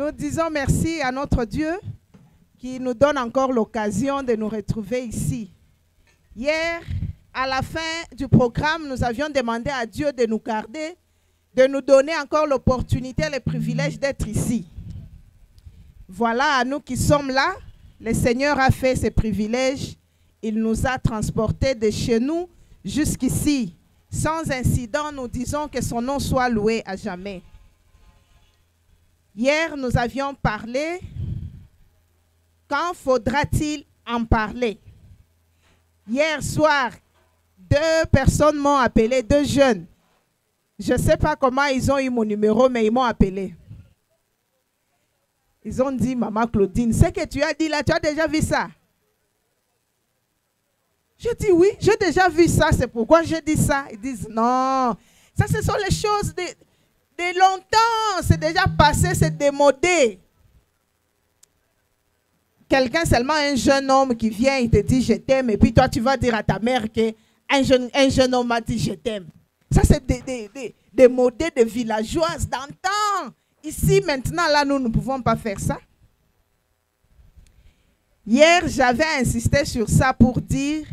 Nous disons merci à notre Dieu qui nous donne encore l'occasion de nous retrouver ici. Hier, à la fin du programme, nous avions demandé à Dieu de nous garder, de nous donner encore l'opportunité et le privilège d'être ici. Voilà, à nous qui sommes là, le Seigneur a fait ce privilège. Il nous a transportés de chez nous jusqu'ici. Sans incident, nous disons que son nom soit loué à jamais. Hier, nous avions parlé. Quand faudra-t-il en parler? Hier soir, 2 personnes m'ont appelé, 2 jeunes. Je ne sais pas comment ils ont eu mon numéro, mais ils m'ont appelé. Ils ont dit, Maman Claudine, ce que tu as dit là, tu as déjà vu ça? Je dis oui, j'ai déjà vu ça, c'est pourquoi j'ai dit ça. Ils disent non, ça ce sont les choses de longtemps, c'est déjà passé, c'est démodé. Quelqu'un, seulement un jeune homme qui vient, il te dit je t'aime, et puis toi tu vas dire à ta mère qu'un jeune homme m'a dit je t'aime. Ça c'est des modèles de villageoises d'antan. Ici maintenant, là, nous ne pouvons pas faire ça. Hier, j'avais insisté sur ça pour dire,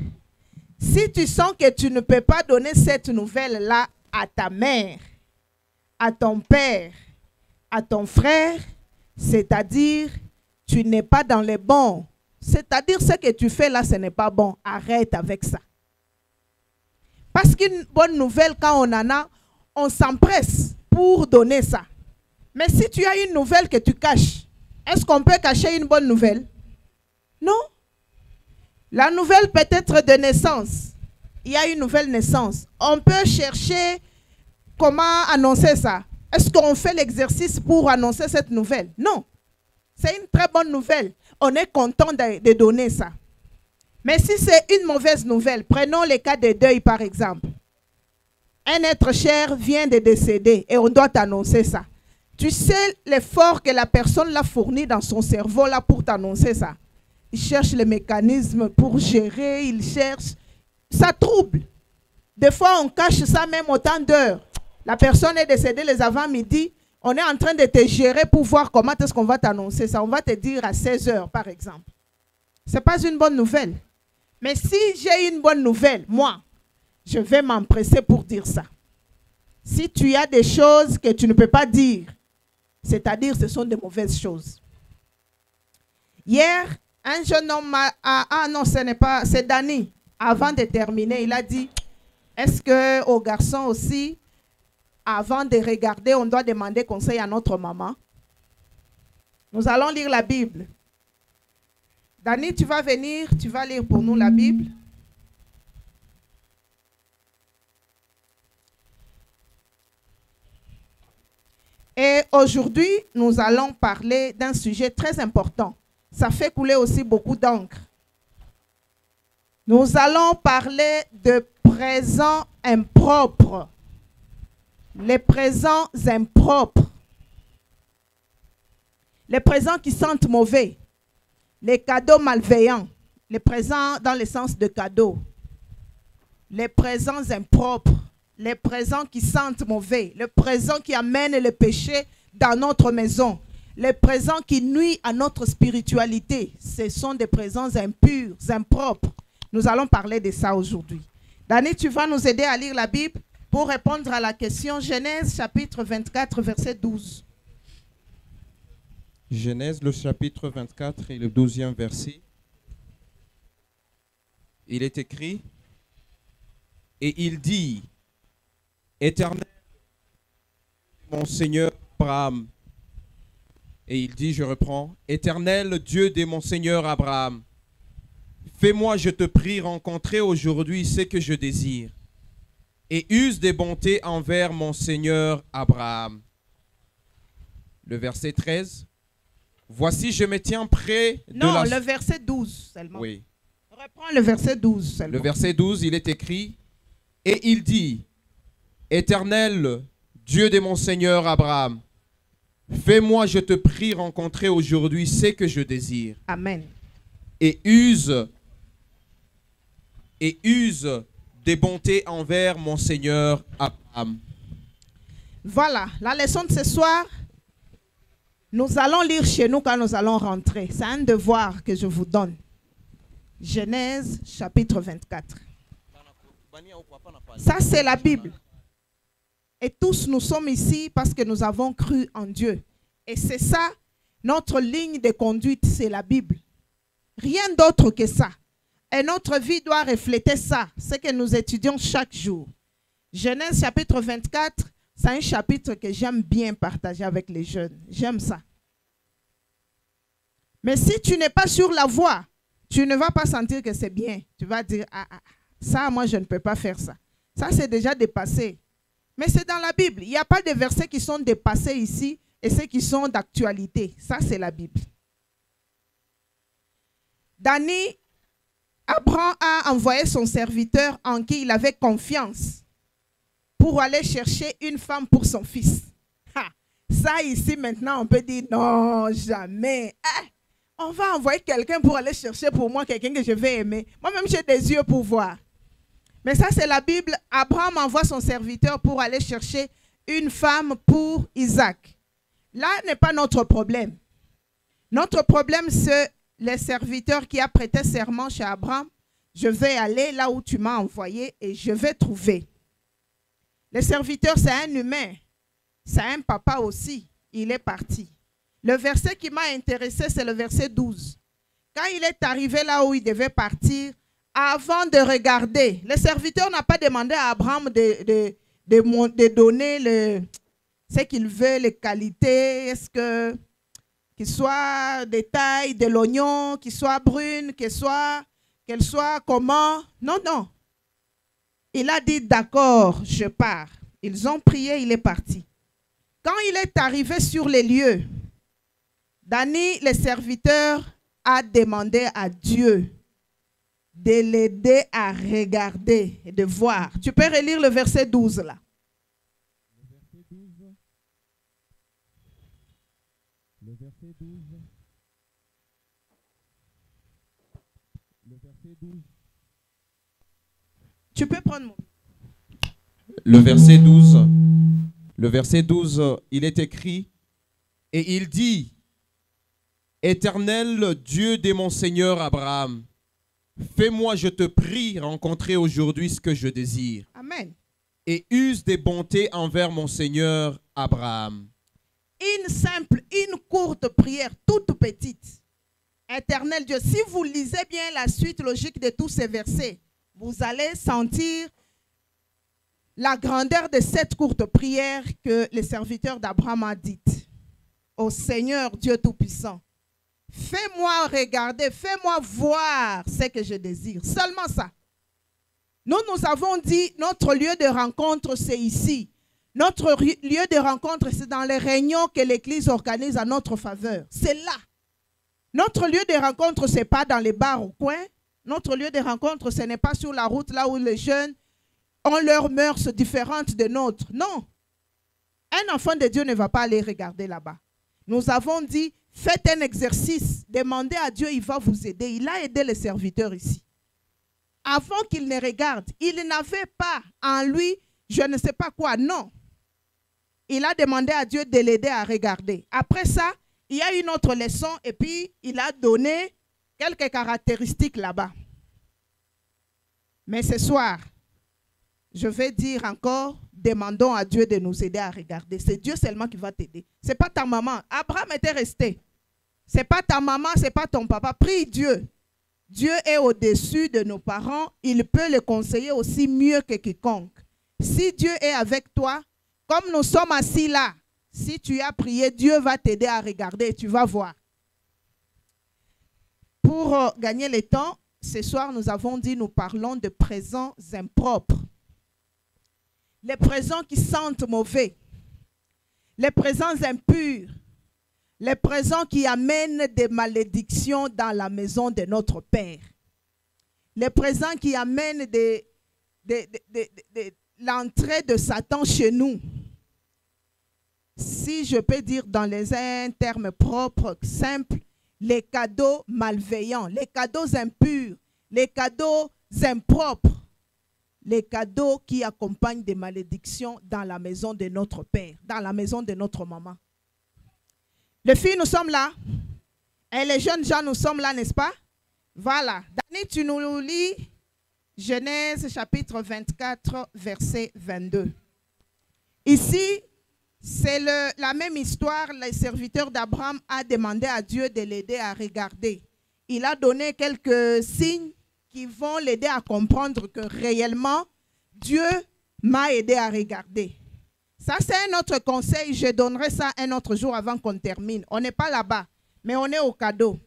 si tu sens que tu ne peux pas donner cette nouvelle-là à ta mère, à ton père, à ton frère, c'est-à-dire, tu n'es pas dans les bons. C'est-à-dire, ce que tu fais là, ce n'est pas bon. Arrête avec ça. Parce qu'une bonne nouvelle, quand on en a, on s'empresse pour donner ça. Mais si tu as une nouvelle que tu caches, est-ce qu'on peut cacher une bonne nouvelle? Non. La nouvelle peut être de naissance. Il y a une nouvelle naissance. On peut chercher comment annoncer ça. Est-ce qu'on fait l'exercice pour annoncer cette nouvelle? Non. C'est une très bonne nouvelle. On est content de donner ça. Mais si c'est une mauvaise nouvelle, prenons le cas de deuil par exemple. Un être cher vient de décéder et on doit t'annoncer ça. Tu sais l'effort que la personne l'a fourni dans son cerveau là pour t'annoncer ça. Il cherche les mécanismes pour gérer, il cherche. Ça trouble. Des fois, on cache ça même autant d'heures. La personne est décédée les avant-midi. On est en train de te gérer pour voir comment est-ce qu'on va t'annoncer ça. On va te dire à 16 heures, par exemple. Ce n'est pas une bonne nouvelle. Mais si j'ai une bonne nouvelle, moi, je vais m'empresser pour dire ça. Si tu as des choses que tu ne peux pas dire, c'est-à-dire ce sont des mauvaises choses. Hier, un jeune homme ah non, ce n'est pas, c'est Dani. Avant de terminer, il a dit, est-ce qu'aux garçons aussi, avant de regarder, on doit demander conseil à notre maman? Nous allons lire la Bible. Dani, tu vas venir, tu vas lire pour nous la Bible. Et aujourd'hui, nous allons parler d'un sujet très important. Ça fait couler aussi beaucoup d'encre. Nous allons parler de présents impropres. Les présents impropres. Les présents qui sentent mauvais. Les cadeaux malveillants. Les présents dans le sens de cadeaux. Les présents impropres. Les présents qui sentent mauvais. Les présents qui amènent le péché dans notre maison. Les présents qui nuisent à notre spiritualité. Ce sont des présents impurs, impropres. Nous allons parler de ça aujourd'hui. Dani, tu vas nous aider à lire la Bible pour répondre à la question Genèse chapitre 24, verset 12. Genèse, le chapitre 24 et le 12e verset. Il est écrit, et il dit, Éternel, mon Seigneur Abraham. Et il dit, je reprends, Éternel Dieu de mon Seigneur Abraham, fais-moi, je te prie, rencontrer aujourd'hui ce que je désire, et use des bontés envers mon Seigneur Abraham. Le verset 13, voici, je me tiens près de non, le verset 12 seulement. Oui. Reprends le verset 12 seulement. Le verset 12, il est écrit, et il dit, Éternel Dieu de mon Seigneur Abraham, fais-moi, je te prie, rencontrer aujourd'hui ce que je désire. Amen. Et use des bontés envers mon Seigneur Abraham. Voilà, la leçon de ce soir, Nous allons lire chez nous quand nous allons rentrer. C'est un devoir que je vous donne. Genèse chapitre 24. Ça, c'est la Bible. Et tous nous sommes ici parce que nous avons cru en Dieu. Et c'est ça, notre ligne de conduite, c'est la Bible. Rien d'autre que ça. Et notre vie doit refléter ça, ce que nous étudions chaque jour. Genèse chapitre 24, c'est un chapitre que j'aime bien partager avec les jeunes. J'aime ça. Mais si tu n'es pas sur la voie, tu ne vas pas sentir que c'est bien. Tu vas dire, ça, moi, je ne peux pas faire ça. Ça, c'est déjà dépassé. Mais c'est dans la Bible. Il n'y a pas de versets qui sont dépassés ici et ceux qui sont d'actualité. Ça, c'est la Bible. Dani, Abraham a envoyé son serviteur en qui il avait confiance pour aller chercher une femme pour son fils. Ça, ici, maintenant, on peut dire, non, jamais. On va envoyer quelqu'un pour aller chercher pour moi quelqu'un que je vais aimer. Moi-même, j'ai des yeux pour voir. Mais ça, c'est la Bible. Abraham envoie son serviteur pour aller chercher une femme pour Isaac. Là n'est pas notre problème. Notre problème, c'est le serviteur qui a prêté serment chez Abraham. Je vais aller là où tu m'as envoyé et je vais trouver. Le serviteur, c'est un humain. C'est un papa aussi. Il est parti. Le verset qui m'a intéressé, c'est le verset 12. Quand il est arrivé là où il devait partir, avant de regarder, le serviteur n'a pas demandé à Abraham de donner ce qu'il veut, les qualités, est-ce que qu'il soit de taille de l'oignon, qu'il soit brune, qu'elle soit comment. Non, non. Il a dit, d'accord, je pars. Ils ont prié, il est parti. Quand il est arrivé sur les lieux, Dani, le serviteur, a demandé à Dieu de l'aider à regarder et de voir. Tu peux relire le verset 12 là. Le verset 12. Tu peux prendre mon... Le verset 12. Le verset 12, il est écrit, et il dit, Éternel Dieu de mon Seigneur Abraham, fais-moi, je te prie, rencontrer aujourd'hui ce que je désire. Amen. Et use des bontés envers mon Seigneur Abraham. Une courte prière, toute petite. Éternel Dieu, si vous lisez bien la suite logique de tous ces versets, vous allez sentir la grandeur de cette courte prière que le serviteur d'Abraham a dite. Ô Seigneur Dieu Tout-Puissant, fais-moi regarder, fais-moi voir ce que je désire. Seulement ça. Nous avons dit, notre lieu de rencontre, c'est ici. Notre lieu de rencontre, c'est dans les réunions que l'Église organise à notre faveur. C'est là. Notre lieu de rencontre, ce n'est pas dans les bars au coin. Notre lieu de rencontre, ce n'est pas sur la route, là où les jeunes ont leurs mœurs différentes de nôtres. Non. Un enfant de Dieu ne va pas aller regarder là-bas. Nous avons dit, faites un exercice, demandez à Dieu, il va vous aider. Il a aidé les serviteurs ici. Avant qu'il ne regarde, il n'avait pas en lui, je ne sais pas quoi, non. Il a demandé à Dieu de l'aider à regarder. Après ça, il y a une autre leçon et puis il a donné quelques caractéristiques là-bas. Mais ce soir, je vais dire encore, demandons à Dieu de nous aider à regarder. C'est Dieu seulement qui va t'aider. Ce n'est pas ta maman. Abraham était resté. Ce n'est pas ta maman, ce n'est pas ton papa. Prie Dieu. Dieu est au-dessus de nos parents. Il peut le conseiller aussi mieux que quiconque. Si Dieu est avec toi, comme nous sommes assis là, si tu as prié, Dieu va t'aider à regarder et tu vas voir. Pour gagner le temps, ce soir, nous avons dit, nous parlons de présents impropres. Les présents qui sentent mauvais. Les présents impurs. Les présents qui amènent des malédictions dans la maison de notre Père. Les présents qui amènent l'entrée de Satan chez nous. Si je peux dire dans un terme propre, simple, les cadeaux malveillants, les cadeaux impurs, les cadeaux impropres, les cadeaux qui accompagnent des malédictions dans la maison de notre Père, dans la maison de notre maman. Les filles, nous sommes là. Et les jeunes gens, nous sommes là, n'est-ce pas? Voilà. Dani, tu nous lis Genèse chapitre 24, verset 22. Ici, c'est la même histoire. Le serviteur d'Abraham a demandé à Dieu de l'aider à regarder. Il a donné quelques signes qui vont l'aider à comprendre que réellement, Dieu m'a aidé à regarder. Ça, c'est un autre conseil. Je donnerai ça un autre jour avant qu'on termine. On n'est pas là-bas, mais on est au cadeau.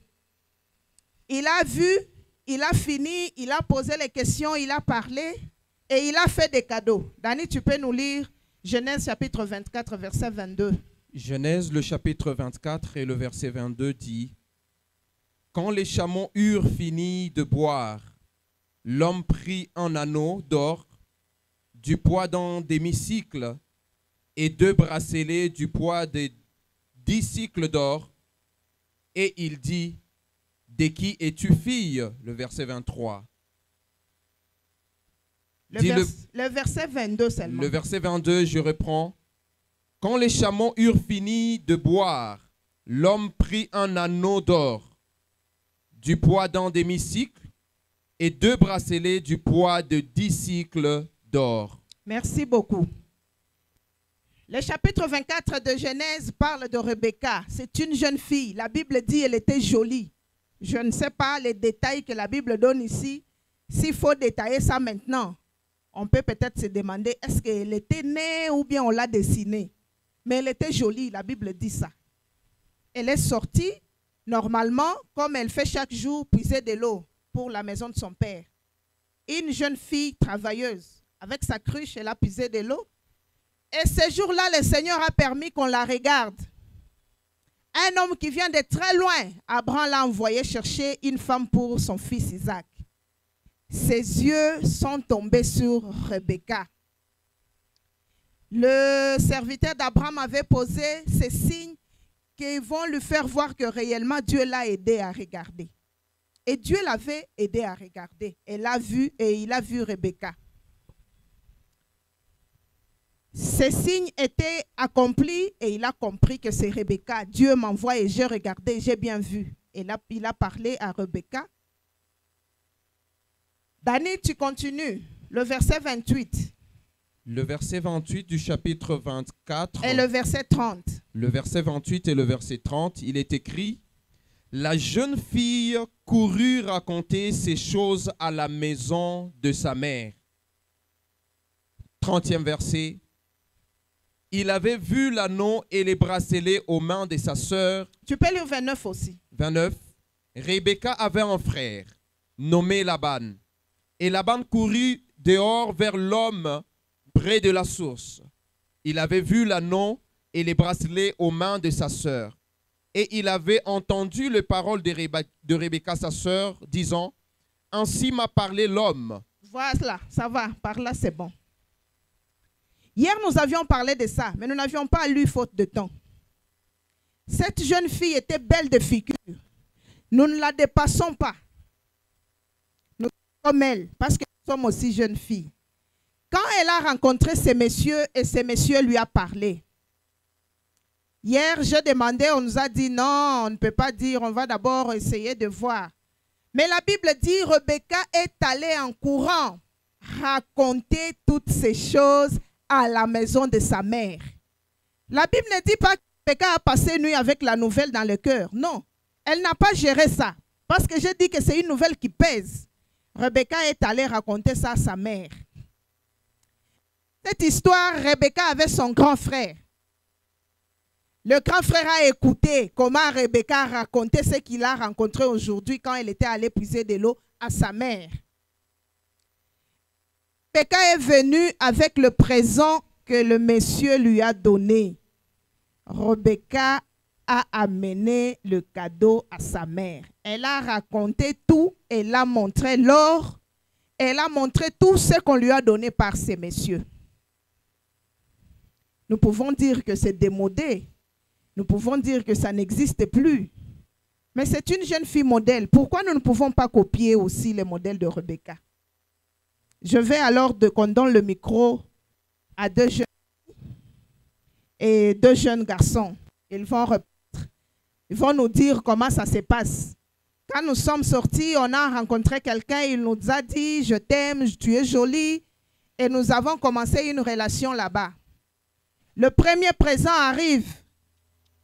Il a vu, il a fini, il a posé les questions, il a parlé et il a fait des cadeaux. Dani, tu peux nous lire Genèse chapitre 24, verset 22. Genèse, le chapitre 24 et le verset 22 dit: Quand les chameaux eurent fini de boire, l'homme prit un anneau d'or du poids d'un demi-cycle et 2 bracelets du poids de 10 cycles d'or. Et il dit: De qui es-tu fille? Le verset 23. Le verset 22 seulement. Le verset 22, je reprends. Quand les chameaux eurent fini de boire, l'homme prit un anneau d'or du poids d'un demi-cycle et 2 bracelets du poids de 10 cycles d'or. Merci beaucoup. Le chapitre 24 de Genèse parle de Rebecca. C'est une jeune fille. La Bible dit qu'elle était jolie. Je ne sais pas les détails que la Bible donne ici. S'il faut détailler ça maintenant, on peut peut-être se demander est-ce qu'elle était née ou bien on l'a dessinée. Mais elle était jolie, la Bible dit ça. Elle est sortie, normalement, comme elle fait chaque jour, puiser de l'eau pour la maison de son père. Une jeune fille travailleuse, avec sa cruche, elle a puisé de l'eau. Et ce jour-là, le Seigneur a permis qu'on la regarde. Un homme qui vient de très loin, Abraham l'a envoyé chercher une femme pour son fils Isaac. Ses yeux sont tombés sur Rebecca. Le serviteur d'Abraham avait posé ces signes qui vont lui faire voir que réellement Dieu l'a aidé à regarder. Et Dieu l'avait aidé à regarder. Elle l'a vu et il a vu Rebecca. Ces signes étaient accomplis et il a compris que c'est Rebecca. Dieu m'envoie et j'ai regardé, j'ai bien vu. Et là, il a parlé à Rebecca. Dani, tu continues. Le verset 28. Le verset 28 du chapitre 24. Et le verset 30. Le verset 28 et le verset 30, il est écrit: La jeune fille courut raconter ces choses à la maison de sa mère. 30e verset. Il avait vu l'anneau et les bracelets aux mains de sa sœur. Tu peux lire 29 aussi. 29. Rebecca avait un frère nommé Laban. Et Laban courut dehors vers l'homme près de la source. Il avait vu l'anneau et les bracelets aux mains de sa sœur. Et il avait entendu les paroles de Rebecca, sa sœur, disant: Ainsi m'a parlé l'homme. Voilà, ça va, par là c'est bon. Hier, nous avions parlé de ça, mais nous n'avions pas lu faute de temps. Cette jeune fille était belle de figure. Nous ne la dépassons pas. Nous sommes comme elle, parce que nous sommes aussi jeunes filles. Quand elle a rencontré ces messieurs et ces messieurs lui a parlé, hier, je demandais, on nous a dit non, on ne peut pas dire, on va d'abord essayer de voir. Mais la Bible dit, Rebecca est allée en courant raconter toutes ces choses à la maison de sa mère. La Bible ne dit pas que Rebecca a passé une nuit avec la nouvelle dans le cœur. Non, elle n'a pas géré ça. Parce que je dis que c'est une nouvelle qui pèse. Rebecca est allée raconter ça à sa mère. Cette histoire, Rebecca avait son grand frère. Le grand frère a écouté comment Rebecca racontait ce qu'il a rencontré aujourd'hui quand elle était allée puiser de l'eau à sa mère. Rebecca est venue avec le présent que le monsieur lui a donné. Rebecca a amené le cadeau à sa mère. Elle a raconté tout, elle a montré l'or, elle a montré tout ce qu'on lui a donné par ces messieurs. Nous pouvons dire que c'est démodé. Nous pouvons dire que ça n'existe plus. Mais c'est une jeune fille modèle. Pourquoi nous ne pouvons pas copier aussi les modèles de Rebecca? Je vais alors qu'on donne le micro à 2 jeunes et 2 jeunes garçons. Ils vont répondre. Ils vont nous dire comment ça se passe. Quand nous sommes sortis, on a rencontré quelqu'un, il nous a dit « Je t'aime, tu es jolie ». Et nous avons commencé une relation là-bas. Le premier présent arrive.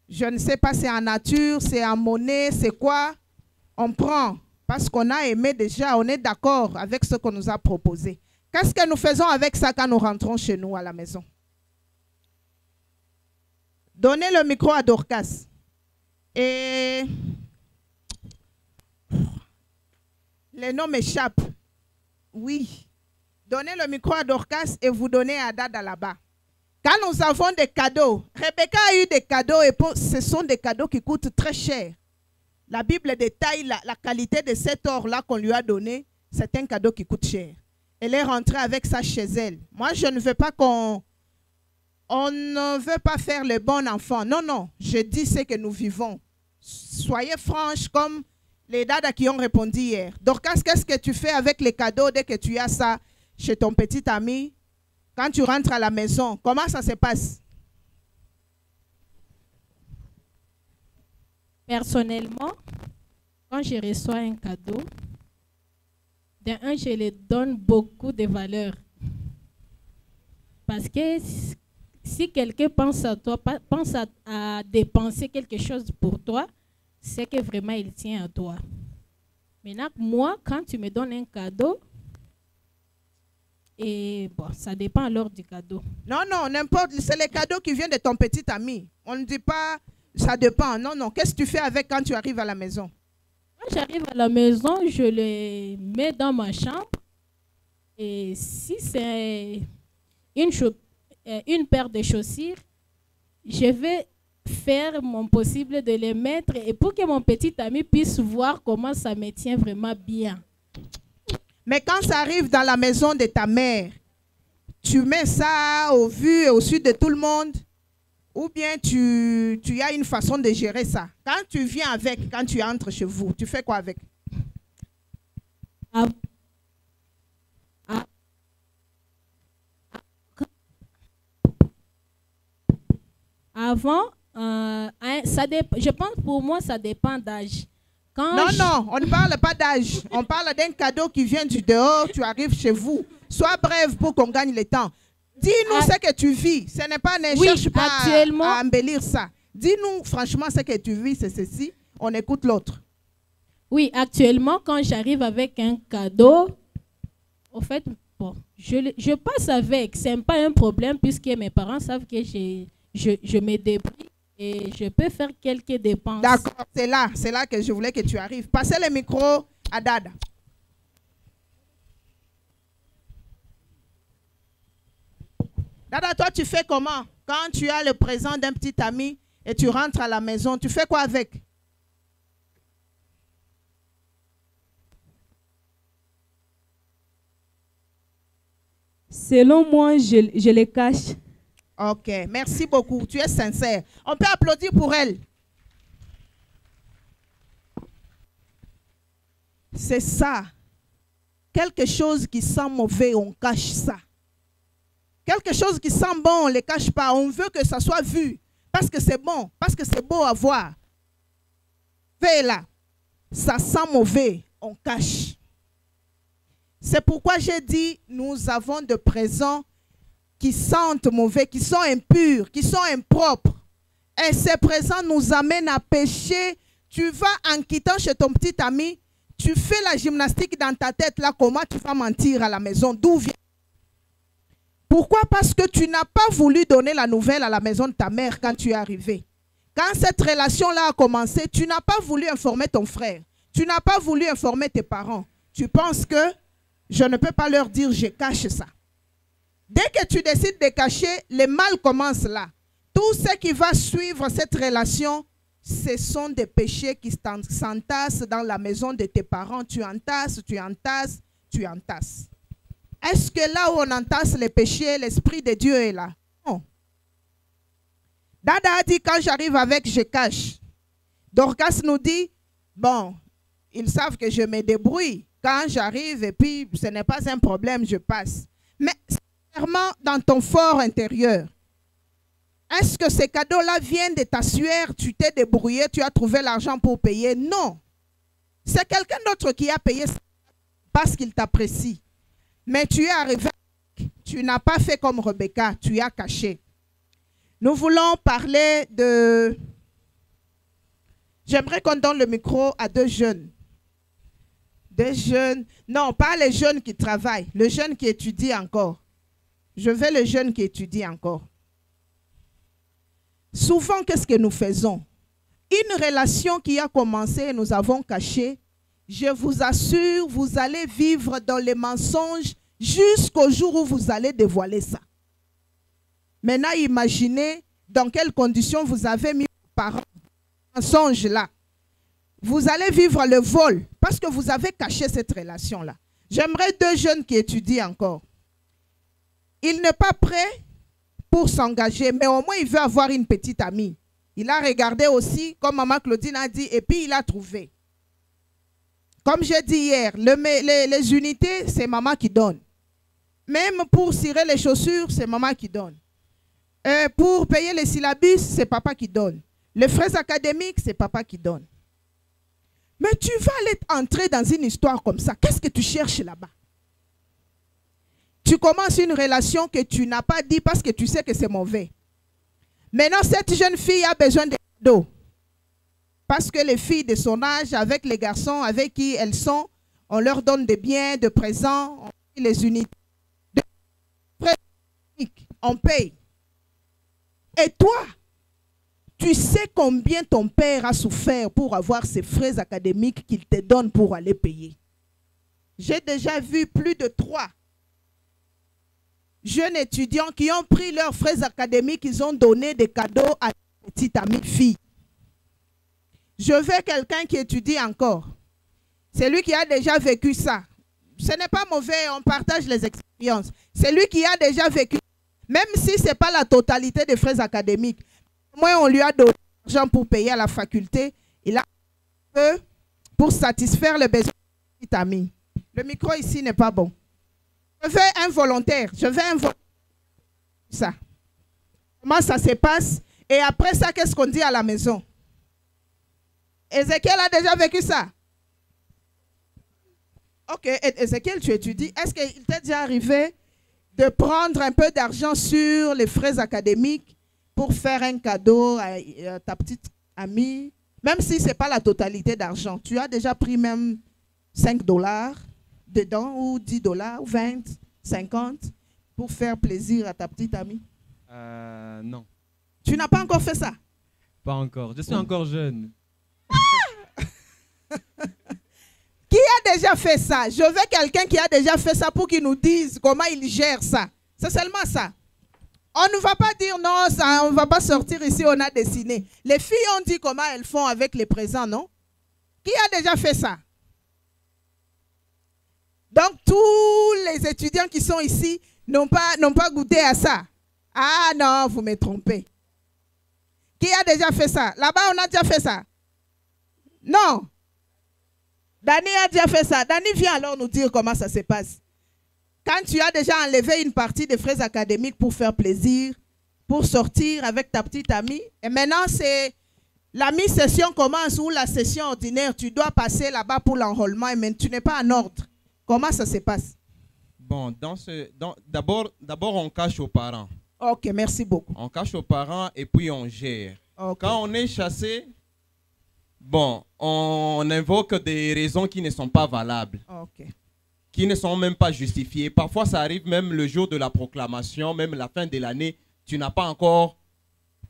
Je ne sais pas si c'est en nature, c'est en monnaie, c'est quoi. On prend parce qu'on a aimé déjà, on est d'accord avec ce qu'on nous a proposé. Qu'est-ce que nous faisons avec ça quand nous rentrons chez nous à la maison? Donnez le micro à Dorcas. Et les noms m'échappent. Oui. Donnez le micro à Dorcas et vous donnez à Dada là-bas. Quand nous avons des cadeaux, Rebecca a eu des cadeaux et ce sont des cadeaux qui coûtent très cher. La Bible détaille la qualité de cet or-là qu'on lui a donné. C'est un cadeau qui coûte cher. Elle est rentrée avec ça chez elle. Moi, je ne veux pas on ne veut pas faire le bon enfant. Non, non. Je dis ce que nous vivons. Soyez franches comme les dadas qui ont répondu hier. Dorcas, qu'est-ce que tu fais avec les cadeaux dès que tu as ça chez ton petit ami? Quand tu rentres à la maison, comment ça se passe? Personnellement, quand je reçois un cadeau, je lui donne beaucoup de valeur. Parce que si quelqu'un pense à toi, pense à dépenser quelque chose pour toi, c'est que vraiment il tient à toi. Maintenant, moi, quand tu me donnes un cadeau, et bon, ça dépend alors du cadeau. Non, non, n'importe, c'est le cadeau qui vient de ton petit ami. On ne dit pas, ça dépend. Non, non, qu'est-ce que tu fais avec quand tu arrives à la maison? Quand j'arrive à la maison, je le mets dans ma chambre. Et si c'est une paire de chaussures, je vais faire mon possible de les mettre et pour que mon petit ami puisse voir comment ça me tient vraiment bien. Mais quand ça arrive dans la maison de ta mère, tu mets ça au vu et au su de tout le monde ou bien tu as une façon de gérer ça? Quand tu viens avec, quand tu entres chez vous, tu fais quoi avec? Avant, je pense pour moi, ça dépend d'âge. Non, on ne parle pas d'âge. On parle d'un cadeau qui vient du dehors, tu arrives chez vous. Sois brève pour qu'on gagne le temps. Dis-nous ce que tu vis. Ce n'est pas, ne cherche pas à embellir ça. Dis-nous franchement ce que tu vis, c'est ceci. On écoute l'autre. Oui, actuellement, quand j'arrive avec un cadeau, au fait, bon, je passe avec. Ce n'est pas un problème puisque mes parents savent que je me débrouille et je peux faire quelques dépenses. D'accord, c'est là que je voulais que tu arrives. Passez le micro à Dada. Dada, toi, tu fais comment? Quand tu as le présent d'un petit ami et tu rentres à la maison, tu fais quoi avec? Selon moi, je les cache. Ok, merci beaucoup. Tu es sincère. On peut applaudir pour elle. C'est ça. Quelque chose qui sent mauvais, on cache ça. Quelque chose qui sent bon, on ne le cache pas. On veut que ça soit vu. Parce que c'est bon. Parce que c'est beau à voir. Fais là. Ça sent mauvais, on cache. C'est pourquoi j'ai dit, nous avons de présents qui sentent mauvais, qui sont impurs, qui sont impropres. Et ces présents nous amènent à pécher. Tu vas en quittant chez ton petit ami, tu fais la gymnastique dans ta tête là, comment tu vas mentir à la maison? D'où vient? Pourquoi? Parce que tu n'as pas voulu donner la nouvelle à la maison de ta mère quand tu es arrivé. Quand cette relation-là a commencé, tu n'as pas voulu informer ton frère. Tu n'as pas voulu informer tes parents. Tu penses que je ne peux pas leur dire, je cache ça. Dès que tu décides de cacher, le mal commence là. Tout ce qui va suivre cette relation, ce sont des péchés qui s'entassent dans la maison de tes parents. Tu entasses, tu entasses, tu entasses. Est-ce que là où on entasse les péchés, l'Esprit de Dieu est là? Non. Dada a dit, quand j'arrive avec, je cache. Dorcas nous dit, bon, ils savent que je me débrouille. Quand j'arrive et puis ce n'est pas un problème, je passe. Mais sincèrement, dans ton fort intérieur, Est-ce que ces cadeaux-là viennent de ta sueur? Tu t'es débrouillé, tu as trouvé l'argent pour payer? Non. C'est quelqu'un d'autre qui a payé parce qu'il t'apprécie. Mais tu es arrivé, tu n'as pas fait comme Rebecca, tu as caché. Nous voulons parler de... J'aimerais qu'on donne le micro à deux jeunes. Des jeunes, non, pas les jeunes qui travaillent, le jeune qui étudie encore. Je veux le jeune qui étudie encore. Souvent, qu'est-ce que nous faisons? Une relation qui a commencé et nous avons caché, je vous assure, vous allez vivre dans les mensonges jusqu'au jour où vous allez dévoiler ça. Maintenant, imaginez dans quelles conditions vous avez mis vos parents dans ce mensonge-là. Vous allez vivre le vol parce que vous avez caché cette relation-là. J'aimerais deux jeunes qui étudient encore. Il n'est pas prêt pour s'engager, mais au moins il veut avoir une petite amie. Il a regardé aussi, comme maman Claudine a dit, et puis il a trouvé. Comme j'ai dit hier, les unités, c'est maman qui donne. Même pour cirer les chaussures, c'est maman qui donne. Pour payer les syllabus, c'est papa qui donne. Les frais académiques, c'est papa qui donne. Mais tu vas aller entrer dans une histoire comme ça. Qu'est-ce que tu cherches là-bas? Tu commences une relation que tu n'as pas dit parce que tu sais que c'est mauvais. Maintenant, cette jeune fille a besoin de cadeaux. Parce que les filles de son âge, avec les garçons avec qui elles sont, on leur donne des biens, des présents, on paye les unités. On paye. Et toi, tu sais combien ton père a souffert pour avoir ces frais académiques qu'il te donne pour aller payer. J'ai déjà vu plus de 3 jeunes étudiants qui ont pris leurs frais académiques, ils ont donné des cadeaux à une petite amie fille. Je veux quelqu'un qui étudie encore. C'est lui qui a déjà vécu ça. Ce n'est pas mauvais, on partage les expériences. C'est lui qui a déjà vécu, même si ce n'est pas la totalité des frais académiques. Moi, on lui a donné de l'argent pour payer à la faculté. Il a un peu pour satisfaire les besoins de sa petite amie. Le micro ici n'est pas bon. Je veux un volontaire. Je veux un volontaire. Ça. Comment ça se passe? Et après ça, qu'est-ce qu'on dit à la maison? Ézéchiel a déjà vécu ça. Ok, Ézéchiel, tu étudies. Est-ce qu'il t'est déjà arrivé de prendre un peu d'argent sur les frais académiques pour faire un cadeau à ta petite amie? Même si ce n'est pas la totalité d'argent. Tu as déjà pris même 5 $ dedans, ou 10 $, ou 20, 50, pour faire plaisir à ta petite amie? Non. Tu n'as pas encore fait ça? Pas encore. Je suis encore jeune. Qui a déjà fait ça? Je veux quelqu'un qui a déjà fait ça pour qu'il nous dise comment il gère ça. C'est seulement ça. On ne va pas dire non, ça, on ne va pas sortir ici, on a dessiné. Les filles ont dit comment elles font avec les présents, non? Qui a déjà fait ça? Donc, tous les étudiants qui sont ici n'ont pas goûté à ça. Ah non, vous me trompez. Qui a déjà fait ça? Là-bas, on a déjà fait ça. Non. Dani a déjà fait ça. Dani, viens alors nous dire comment ça se passe. Quand tu as déjà enlevé une partie des frais académiques pour faire plaisir, pour sortir avec ta petite amie, et maintenant c'est la mi-session commence ou la session ordinaire, tu dois passer là-bas pour l'enrôlement et tu n'es pas en ordre. Comment ça se passe? Bon, d'abord on cache aux parents. Ok, merci beaucoup. On cache aux parents et puis on gère. Okay. Quand on est chassé, bon, on invoque des raisons qui ne sont pas valables. Okay. Qui ne sont même pas justifiées. Parfois, ça arrive même le jour de la proclamation, même la fin de l'année, tu n'as pas encore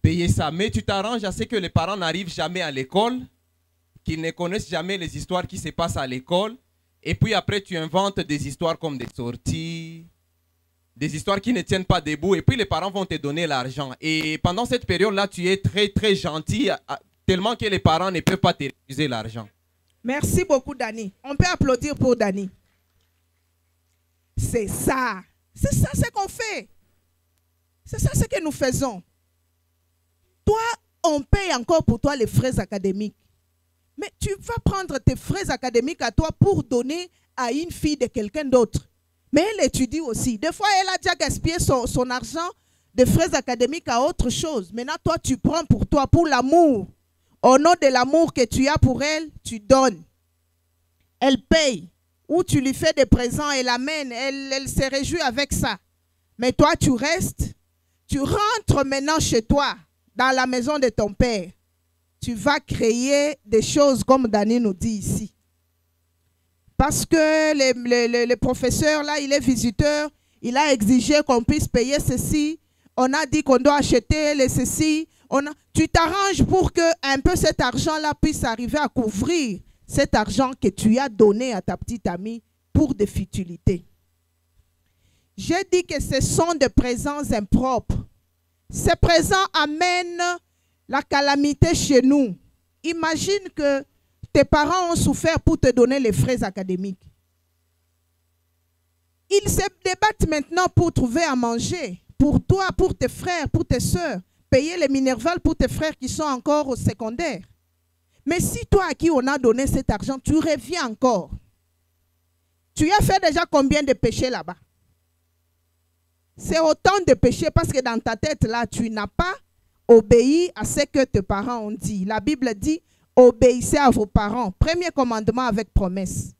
payé ça. Mais tu t'arranges à ce que les parents n'arrivent jamais à l'école, qu'ils ne connaissent jamais les histoires qui se passent à l'école. Et puis après, tu inventes des histoires comme des sorties, des histoires qui ne tiennent pas debout. Et puis les parents vont te donner l'argent. Et pendant cette période-là, tu es très, très gentil, tellement que les parents ne peuvent pas te refuser l'argent. Merci beaucoup, Dani. On peut applaudir pour Dani. C'est ça. C'est ça ce qu'on fait. C'est ça ce que nous faisons. Toi, on paye encore pour toi les frais académiques. Mais tu vas prendre tes frais académiques à toi pour donner à une fille de quelqu'un d'autre. Mais elle étudie aussi. Des fois, elle a déjà gaspillé son argent des frais académiques à autre chose. Maintenant, toi, tu prends pour toi, pour l'amour. Au nom de l'amour que tu as pour elle, tu donnes. Elle paye. Ou tu lui fais des présents, elle amène, elle se réjouit avec ça. Mais toi, tu restes, tu rentres maintenant chez toi, dans la maison de ton père. Tu vas créer des choses comme Dani nous dit ici. Parce que le professeur, là, il est visiteur, il a exigé qu'on puisse payer ceci. On a dit qu'on doit acheter les ceci. Tu t'arranges pour que un peu cet argent-là puisse arriver à couvrir cet argent que tu as donné à ta petite amie pour des futilités. J'ai dit que ce sont des présents impropres. Ces présents amènent la calamité chez nous. Imagine que tes parents ont souffert pour te donner les frais académiques. Ils se débattent maintenant pour trouver à manger. Pour toi, pour tes frères, pour tes soeurs. Payer les minervales pour tes frères qui sont encore au secondaire. Mais si toi à qui on a donné cet argent, tu reviens encore. Tu as fait déjà combien de péchés là-bas? C'est autant de péchés parce que dans ta tête là, tu n'as pas obéi à ce que tes parents ont dit. La Bible dit, obéissez à vos parents. Premier commandement avec promesse.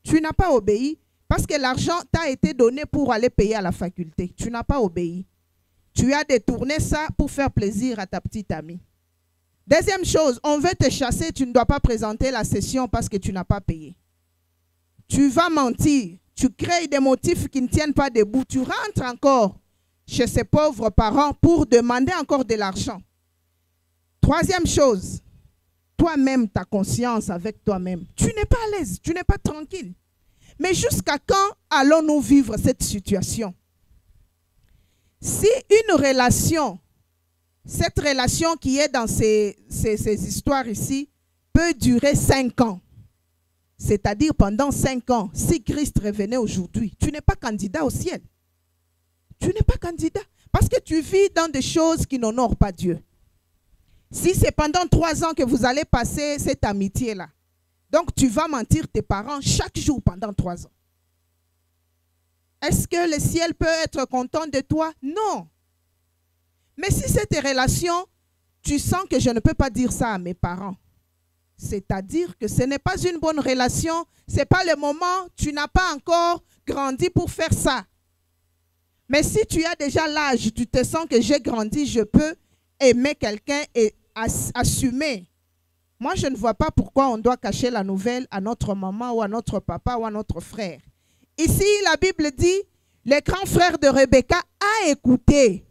Tu n'as pas obéi parce que l'argent t'a été donné pour aller payer à la faculté. Tu n'as pas obéi. Tu as détourné ça pour faire plaisir à ta petite amie. Deuxième chose, on veut te chasser, tu ne dois pas présenter la session parce que tu n'as pas payé. Tu vas mentir, tu crées des motifs qui ne tiennent pas debout. Tu rentres encore chez ces pauvres parents pour demander encore de l'argent. Troisième chose, toi-même, ta conscience avec toi-même. Tu n'es pas à l'aise, tu n'es pas tranquille. Mais jusqu'à quand allons-nous vivre cette situation? Si une relation, cette relation qui est dans ces histoires ici, peut durer 5 ans, c'est-à-dire pendant 5 ans, si Christ revenait aujourd'hui, tu n'es pas candidat au ciel. Tu n'es pas candidat parce que tu vis dans des choses qui n'honorent pas Dieu. Si c'est pendant 3 ans que vous allez passer cette amitié-là, donc tu vas mentir tes parents chaque jour pendant 3 ans. Est-ce que le ciel peut être content de toi? Non. Mais si cette relation, tu sens que je ne peux pas dire ça à mes parents, c'est-à-dire que ce n'est pas une bonne relation, ce n'est pas le moment, tu n'as pas encore grandi pour faire ça. Mais si tu as déjà l'âge, tu te sens que j'ai grandi, je peux aimer quelqu'un et assumer. Moi, je ne vois pas pourquoi on doit cacher la nouvelle à notre maman ou à notre papa ou à notre frère. Ici, la Bible dit, le grand frère de Rebecca a écouté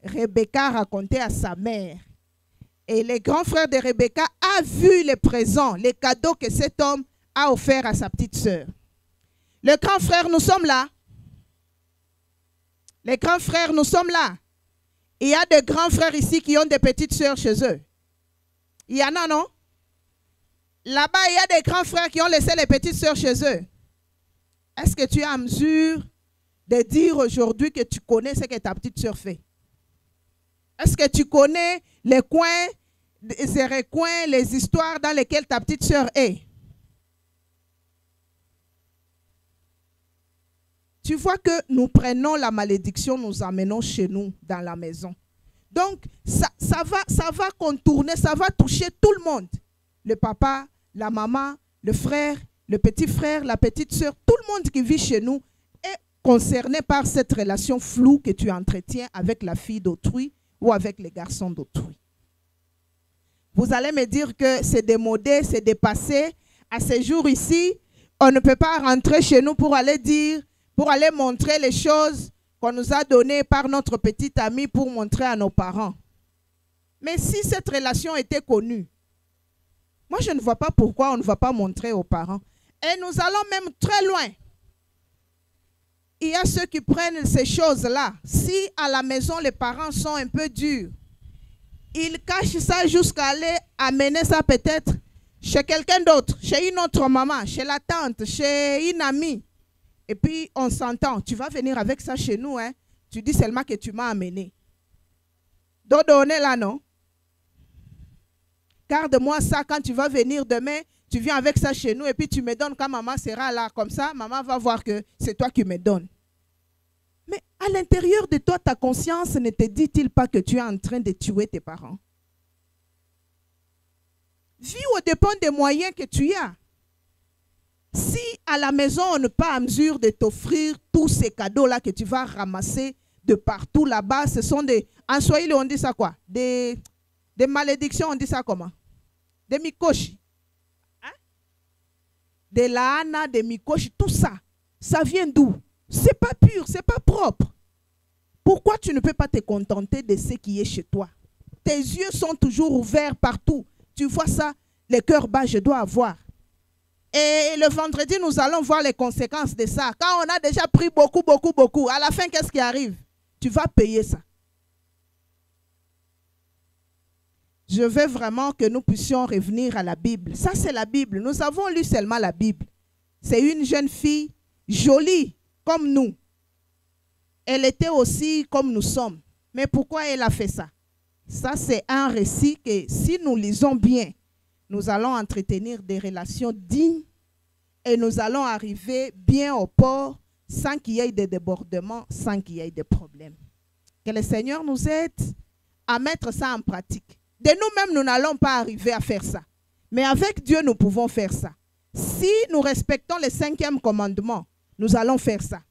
Rebecca raconter à sa mère. Et le grand frère de Rebecca a vu les présents, les cadeaux que cet homme a offerts à sa petite sœur. Le grand frère, nous sommes là. Les grands frères, nous sommes là. Il y a des grands frères ici qui ont des petites sœurs chez eux. Il y en a, non? Là-bas, il y a des grands frères qui ont laissé les petites sœurs chez eux. Est-ce que tu es en mesure de dire aujourd'hui que tu connais ce que ta petite sœur fait? Est-ce que tu connais les coins, les recoins, les histoires dans lesquelles ta petite sœur est? Tu vois que nous prenons la malédiction, nous amenons chez nous dans la maison. Donc, ça va contourner, ça va toucher tout le monde. Le papa, la maman, le frère, le petit frère, la petite sœur, tout le monde qui vit chez nous est concerné par cette relation floue que tu entretiens avec la fille d'autrui ou avec les garçons d'autrui. Vous allez me dire que c'est démodé, c'est dépassé. À ces jours ici, on ne peut pas rentrer chez nous pour aller dire, pour aller montrer les choses qu'on nous a données par notre petite amie pour montrer à nos parents. Mais si cette relation était connue, moi je ne vois pas pourquoi on ne va pas montrer aux parents. Et nous allons même très loin. Il y a ceux qui prennent ces choses-là. Si à la maison les parents sont un peu durs, ils cachent ça jusqu'à aller amener ça peut-être chez quelqu'un d'autre, chez une autre maman, chez la tante, chez une amie. Et puis on s'entend, tu vas venir avec ça chez nous, hein? Tu dis seulement que tu m'as amené. Dodo, on est là, non? Garde-moi ça quand tu vas venir demain, tu viens avec ça chez nous et puis tu me donnes quand maman sera là. Comme ça, maman va voir que c'est toi qui me donnes. Mais À l'intérieur de toi, ta conscience ne te dit-il pas que tu es en train de tuer tes parents? Vis au dépend des moyens que tu as. Si à la maison, on n'est pas en mesure de t'offrir tous ces cadeaux-là que tu vas ramasser de partout là-bas, ce sont des... En Swahili, on dit ça quoi? Des malédictions, on dit ça comment? Des mikoshi. Hein? Des laana, des mikoshi, tout ça. Ça vient d'où? C'est pas pur, c'est pas propre. Pourquoi tu ne peux pas te contenter de ce qui est chez toi? Tes yeux sont toujours ouverts partout. Tu vois ça, le cœur bas, je dois avoir. Et le vendredi, nous allons voir les conséquences de ça. Quand on a déjà pris beaucoup, à la fin, qu'est-ce qui arrive? Tu vas payer ça. Je veux vraiment que nous puissions revenir à la Bible. Ça, c'est la Bible. Nous avons lu seulement la Bible. C'est une jeune fille jolie comme nous. Elle était aussi comme nous sommes. Mais pourquoi elle a fait ça? Ça, c'est un récit que si nous lisons bien, nous allons entretenir des relations dignes et nous allons arriver bien au port sans qu'il y ait de débordements, sans qu'il y ait de problèmes. Que le Seigneur nous aide à mettre ça en pratique. De nous-mêmes, nous n'allons pas arriver à faire ça. Mais avec Dieu, nous pouvons faire ça. Si nous respectons le 5e commandement, nous allons faire ça.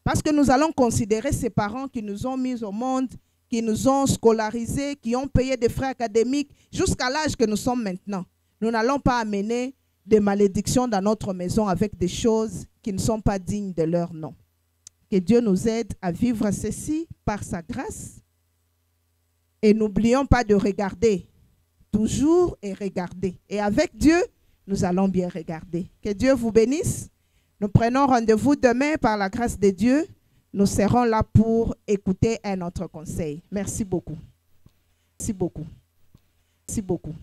Parce que nous allons considérer ces parents qui nous ont mis au monde, qui nous ont scolarisés, qui ont payé des frais académiques jusqu'à l'âge que nous sommes maintenant. Nous n'allons pas amener des malédictions dans notre maison avec des choses qui ne sont pas dignes de leur nom. Que Dieu nous aide à vivre ceci par sa grâce. Et n'oublions pas de regarder, toujours et regarder. Et avec Dieu, nous allons bien regarder. Que Dieu vous bénisse. Nous prenons rendez-vous demain par la grâce de Dieu. Nous serons là pour écouter un autre conseil. Merci beaucoup. Merci beaucoup. Merci beaucoup.